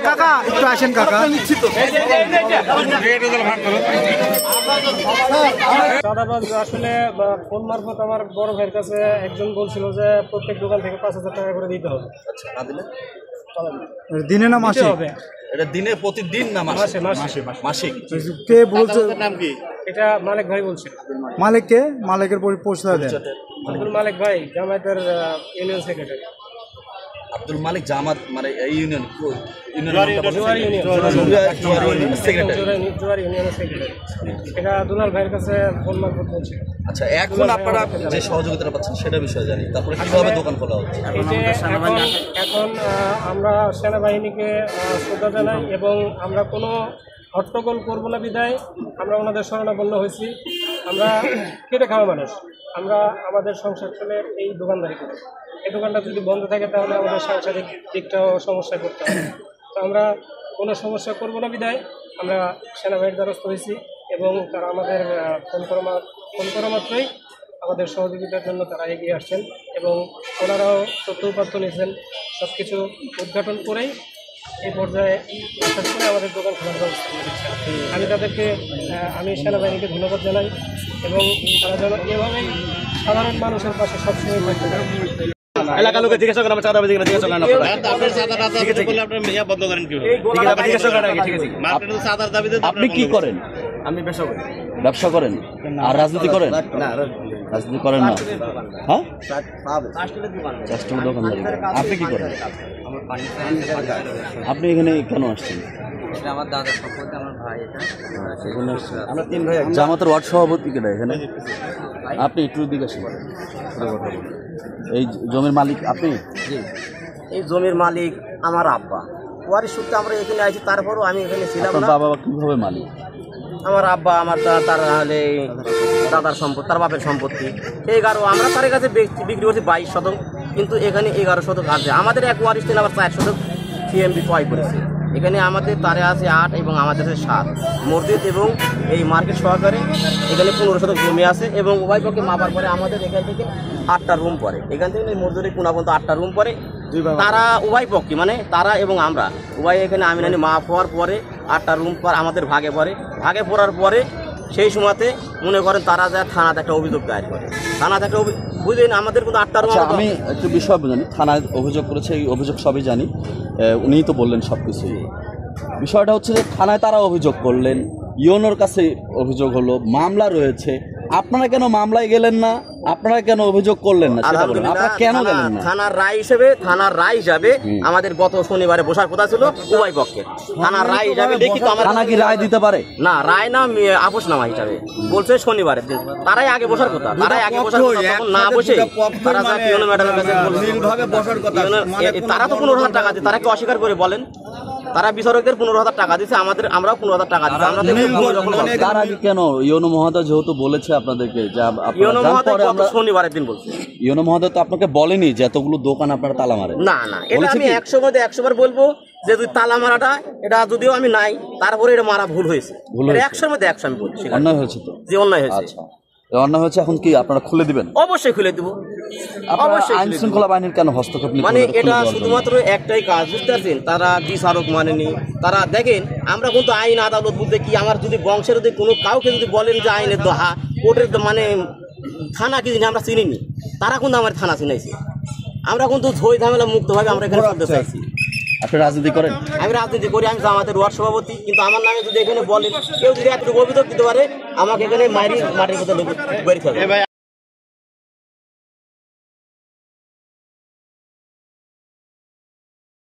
কাকা একটু আসেন কাকা। চাঁদাবাজ আসলে ফোন মারফত আমার বড় ভাইয়ের কাছে একজন বলছিল যে প্রত্যেক দোকান থেকে 5,000 টাকা করে দিতে হবে। আচ্ছা, না দিলে দিনে না মাসে হবে? এটা দিনে প্রতিদিন না মাসে? মাসিক। কে বলছে? নাম কি? এটা মালিক ভাই বলছে। মালিক কে? মালিকের পরিচয় দেন। আব্দুল মালিক ভাই, জামায়াতের ইউনিয়ন সেক্রেটারি। আব্দুল মালিক জামাত মানে এই ইউনিয়ন সেক্রেটারি। এটা দুলাল ভাইয়ের কাছে ফোন মারফত বলছে। আচ্ছা, এখন আপনারা যে সহযোগিতা পাচ্ছেন সেটা বিষয়ে জানি, তারপরে কিভাবে দোকান খোলা হচ্ছে? এখন আমরা সেনাবাহিনীকে শ্রদ্ধা জানাই এবং আমরা কোনো হট্টগোল করবো না বিদায় আমরা ওনাদের শরণাপন্ন হয়েছি। আমরা খেটে খাওয়া মানুষ, আমরা আমাদের সংসার চলে এই দোকানদারি করি। এই দোকানটা যদি বন্ধ থাকে তাহলে আমাদের সাংসারিক দিকটাও সমস্যা করতে হবে। তো আমরা কোনো সমস্যা করবো না বিদায় আমরা সেনাবাহিনীর দ্বারস্থ হয়েছি এবং তারা আমাদের ফোন করা মাত্রই আমাদের সহযোগিতার জন্য তারা এগিয়ে আসছেন এবং ওনারাও তথ্য উপাত্ত নিয়েছেন। সব কিছু উদ্ঘাটন করেই এই পর্যায়ে বিশেষ করে আমাদের দোকান খোলার ব্যবস্থা করে দিচ্ছেন। আমি সেনাবাহিনীকে ধন্যবাদ জানাই এবং তারা যেন এভাবেই সাধারণ মানুষের পাশে সবসময় থাকতে পারে। এলাকার লোকে জিজ্ঞাসা করেন আমার চাঁদা জিজ্ঞাসা করেন আপনি কি করেন? আমি ব্যবসা করি। ব্যবসা করেন আর রাজনীতি করেন? না, রাজনীতি করেন না। হ্যাঁ, দোকানদারি। আপনি কি করেন? আপনি এখানে কেন আসছেন? আমার দাদা সম্পর্কে আমার ভাই। আমরা 3 ভাই। জামাতের ওয়ার্ড সভাপতি কেনা এখানে? আপনি একটু দিকে আসেন। এই জমির মালিক আপনি? এই জমির মালিক আমার আব্বা। ওয়ারিশ সূত্রে আমরা এখানে আছি, তারপরও আমি এখানে ছিলাম না। বাবা কিভাবে মালিক? আমার আব্বা আমার তার হলে দাদার সম্পত্তি, তার বাপের সম্পত্তি 11। আমরা তার কাছে বিক্রি করছি 22 শতক, কিন্তু এখানে 11 শতক আছে। আমাদের এক ওয়ারিশ থেকে আবার 4 শতক সিএমবি ক্রয় করেছে। এখানে আমাদের তারে আছে 8 এবং আমাদের আছে 7। মসজিদ এবং এই মার্কেট সহকারে এখানে 15 শতক জমি আছে এবং উভয় পক্ষে মাপার পরে আমাদের এখান থেকে 8টা রুম পড়ে। এখান থেকে মসজিদের কোনা পর্যন্ত 8টা রুম পড়ে। তারা উভয় পক্ষে মানে তারা এবং আমরা উভয় এখানে আমিনানি মাপ হওয়ার পরে 8টা রুম পর আমাদের ভাগে পড়ার পরে সেই সময়তে মনে করেন তারা যায় থানাতে একটা অভিযোগ দায়ের করে। থানাতে একটা বুঝলেন আমাদের কিন্তু 8টা রুম। আমি একটু বিষয় জানি, থানায় অভিযোগ করেছে, এই অভিযোগ সবই জানি, উনিই তো বললেন সব কিছুই। বিষয়টা হচ্ছে যে থানায় তারা অভিযোগ করলেন, ইউনোর কাছে অভিযোগ হলো, মামলা রয়েছে। আপনারা কেন মামলায় গেলেন না? আপনারা কেন অভিযোগ করলেন না সেটা বলেন। আপনারা কেন গেলেন না? থানার রায় হিসাবে আমাদের গত শনিবারে বসার কথা ছিল উভয় পক্ষের। থানার রায় হিসাবে লিখিত আমার থানা কি রায় দিতে পারে? না, রায় না আপোষনামা হিসাবে বলছে শনিবারের দিন। তারাই আগে বসার কথা, না বসে তারা পিওনো ম্যাডামের কাছে তারা তো 15,000 টাকা দিয়ে, তারা কি অস্বীকার করে বলেন? তারা বিচারকদের 15,000 টাকা দিচ্ছে, আমরাও 15,000 টাকা দিচ্ছি। আমরা তার আগে কেন ইউনো মহোদয় যেহেতু বলেছে আপনাদেরকে, শনিবারের দিন বলছে। ইউনো মহোদয় তো আপনাকে বলেনি যে এতগুলো দোকান আপনারা তালা মারেন? না, এটা আমি 100 বার বলবো যে তুই তালা মারাটা এটা যদিও আমি নাই, তারপরে এটা মারা ভুল হয়েছে। 100 মধ্যে 100 আমি বলছি। অন্যায় হয়েছে তো? যে অন্যায় হয়েছে। আচ্ছা, অন্যায় হয়েছে, এখন কি আপনারা খুলে দিবেন? অবশ্যই খুলে দিব। আইন শৃঙ্খলা বাহিনীর কেন হস্তক্ষেপ? মানে এটা শুধুমাত্র একটাই কাজ, বুঝতে পারছেন? তারা বিচারক মানেনি। তারা দেখেন আমরা কিন্তু আইন আদালত বলতে কি, আমার যদি বংশের যদি কোনো কাউকে যদি বলেন যে আইনের দোহা কোর্টের মানে থানা কি জিনিস আমরা চিনিনি, তারা কিন্তু আমার থানা চিনাইছে। আমরা কিন্তু ঝই ঝামেলা মুক্তভাবে আমরা এখানে চলতে চাইছি। আপনি রাজনীতি করেন? আমি রাজনীতি করি, আমি জামাতের ওয়ার্ড সভাপতি। কিন্তু আমার নামে যদি এখানে বলেন, কেউ যদি এতটুকু অভিযোগ দিতে পারে আমাকে এখানে মাটির কথা বেরিয়ে